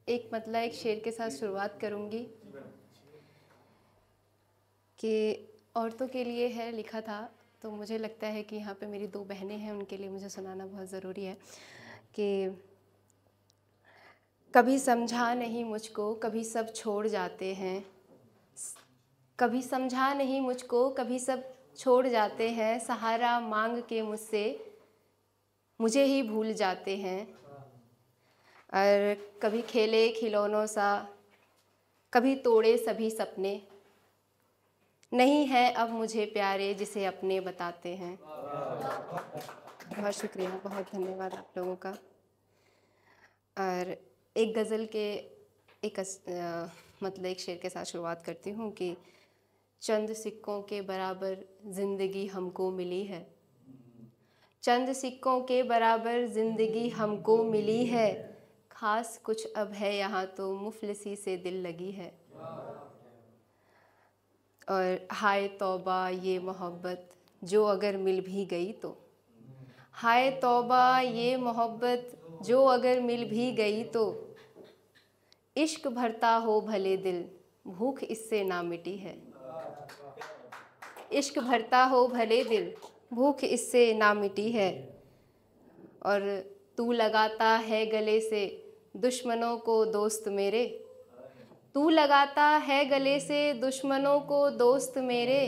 एक शेर के साथ शुरुआत करूँगी कि औरतों के लिए है लिखा था, तो मुझे लगता है कि यहाँ पे मेरी दो बहनें हैं, उनके लिए मुझे सुनाना बहुत ज़रूरी है कि कभी समझा नहीं मुझको, कभी सब छोड़ जाते हैं, कभी समझा नहीं मुझको, कभी सब छोड़ जाते हैं, सहारा मांग के मुझसे मुझे ही भूल जाते हैं। और कभी खेले खिलौनों सा, कभी तोड़े सभी सपने, नहीं है अब मुझे प्यारे जिसे अपने बताते हैं। बहुत शुक्रिया, बहुत धन्यवाद आप लोगों का। और एक गज़ल के एक शेर के साथ शुरुआत करती हूँ कि चंद सिक्कों के बराबर ज़िंदगी हमको मिली है, चंद सिक्कों के बराबर ज़िंदगी हमको मिली है, ख़ास कुछ अब है यहाँ तो मुफलिसी से दिल लगी है। और हाय तौबा ये मोहब्बत जो अगर मिल भी गई तो, हाय तौबा ये मोहब्बत जो अगर मिल भी गई तो, इश्क भरता हो भले दिल भूख इससे ना मिटी है, इश्क भरता हो भले दिल भूख इससे ना मिटी है। और तू लगाता है गले से दुश्मनों को दोस्त मेरे, तू लगाता है गले से दुश्मनों को दोस्त मेरे,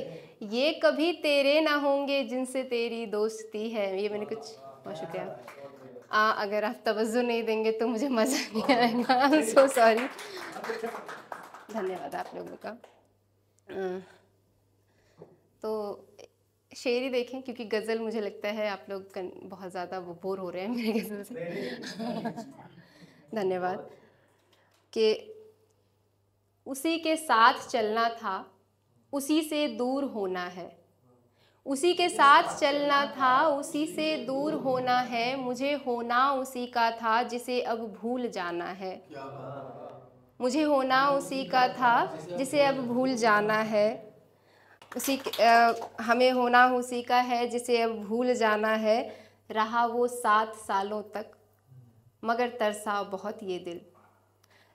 ये कभी तेरे ना होंगे जिनसे तेरी दोस्ती है। ये मैंने कुछ, बहुत शुक्रिया। अगर आप तवज्जो नहीं देंगे तो मुझे मज़ा नहीं आएगा। I am so sorry. धन्यवाद आप लोगों का। तो शेर ही देखें, क्योंकि गज़ल मुझे लगता है आप लोग बहुत ज़्यादा वो बोर हो रहे हैं मेरे गज़ल से। धन्यवाद। कि उसी के साथ चलना था, उसी से दूर होना है, उसी के साथ चलना था, उसी से दूर होना है, मुझे होना उसी का था जिसे अब भूल जाना है, मुझे होना उसी का था जिसे अब भूल जाना है। हमें होना उसी का है जिसे अब भूल जाना है। रहा वो 7 सालों तक मगर तरसा बहुत ये दिल,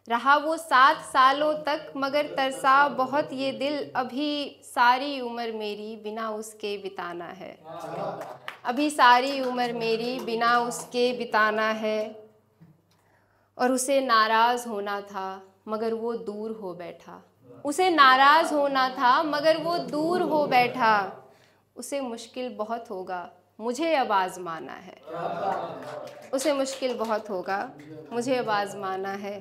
रहा वो 7 सालों तक मगर तरसा बहुत ये दिल, अभी सारी उम्र मेरी बिना उसके बिताना है, अभी सारी उम्र मेरी बिना उसके बिताना है। और उसे नाराज़ होना था मगर वो दूर हो बैठा, उसे नाराज़ होना था मगर वो दूर हो बैठा, उसे मुश्किल बहुत होगा मुझे अब आज़माना है, उसे मुश्किल बहुत होगा मुझे अब आज़माना है।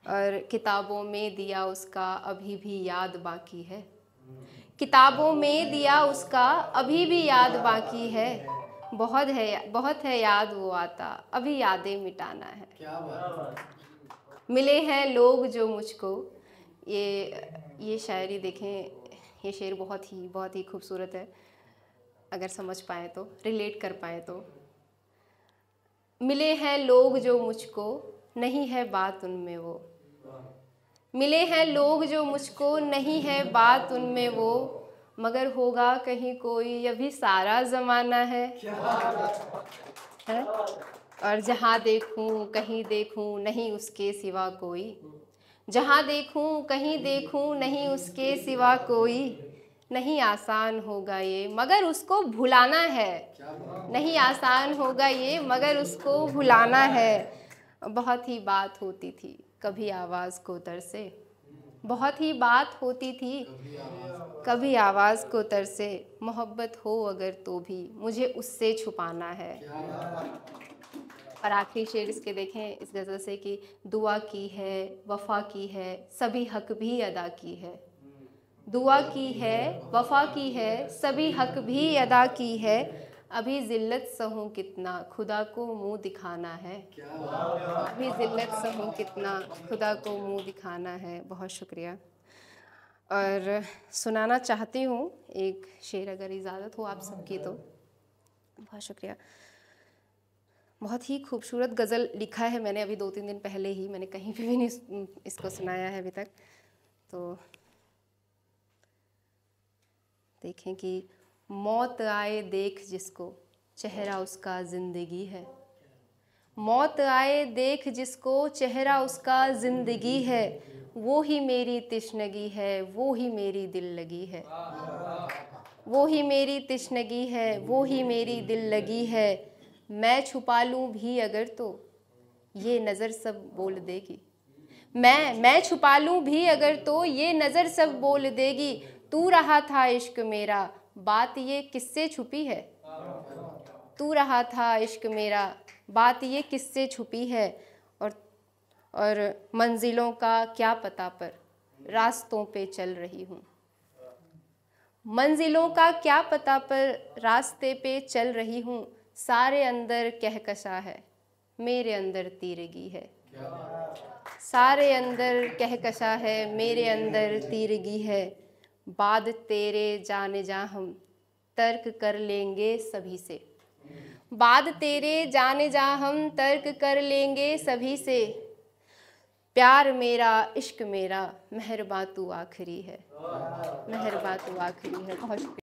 और किताबों में दिया उसका अभी भी याद बाकी है, किताबों में दिया उसका अभी भी याद बाकी है, बहुत है याद वो आता अभी यादें मिटाना है। क्या बात। मिले हैं लोग जो मुझको, ये शायरी देखें, ये शेर बहुत ही खूबसूरत है, अगर समझ पाए तो, रिलेट कर पाए तो। मिले हैं लोग जो मुझको नहीं है बात उनमें वो, मिले हैं लोग जो मुझको नहीं है बात उनमें वो, मगर होगा कहीं कोई ये भी सारा ज़माना है। और जहाँ देखूँ कहीं देखूँ नहीं उसके सिवा कोई, जहाँ देखूँ कहीं देखूँ नहीं उसके सिवा कोई, नहीं आसान होगा ये मगर उसको भुलाना है, नहीं आसान होगा ये मगर उसको भुलाना है। बहुत ही बात होती थी कभी आवाज़ को तरसे, बहुत ही बात होती थी कभी आवाज़ को तरसे, मोहब्बत हो अगर तो भी मुझे उससे छुपाना है। और आखिरी शेर इसके देखें इस गज़ल से कि दुआ की है वफ़ा की है सभी हक भी अदा की है, दुआ की है वफ़ा की है सभी हक भी अदा की है, अभी ज़िल्लत सहूँ कितना खुदा को मुँह दिखाना है, अभी ज़िल्लत सहूँ कितना खुदा को मुँह दिखाना है। बहुत शुक्रिया। और सुनाना चाहती हूँ एक शेर, अगर इजाज़त हो आप सबकी तो। बहुत शुक्रिया। बहुत ही खूबसूरत गज़ल लिखा है मैंने अभी 2-3 दिन पहले ही, मैंने कहीं पे भी नहीं इसको सुनाया है अभी तक। तो देखें कि मौत आए देख जिसको चेहरा उसका ज़िंदगी है, मौत आए देख जिसको, चेहरा उसका ज़िंदगी है, वो ही मेरी तिश्नगी है, वो ही मेरी दिल लगी है। वो ही मेरी तिश्नगी है, वो ही मेरी दिल लगी है। मैं छुपा लूँ भी अगर तो ये नज़र सब बोल देगी। मैं छुपा लूँ भी अगर तो ये नज़र सब बोल देगी। तू रहा था इश्क मेरा, बात ये किससे छुपी है। तू रहा था इश्क मेरा, बात ये किससे छुपी है। और मंजिलों का क्या पता पर रास्तों पे चल रही हूँ। मंजिलों का क्या पता पर रास्ते पे चल रही हूँ। सारे अंदर कहकशा है, मेरे अंदर तीरगी है। सारे अंदर कहकशा है, मेरे अंदर तीरगी है। बाद तेरे जाने जा हम तर्क कर लेंगे सभी से। बाद तेरे जाने जा हम तर्क कर लेंगे सभी से। प्यार मेरा इश्क मेरा, मेहरबान तू आखिरी है। मेहरबान तू आखिरी है। बहुत शुक्रिया।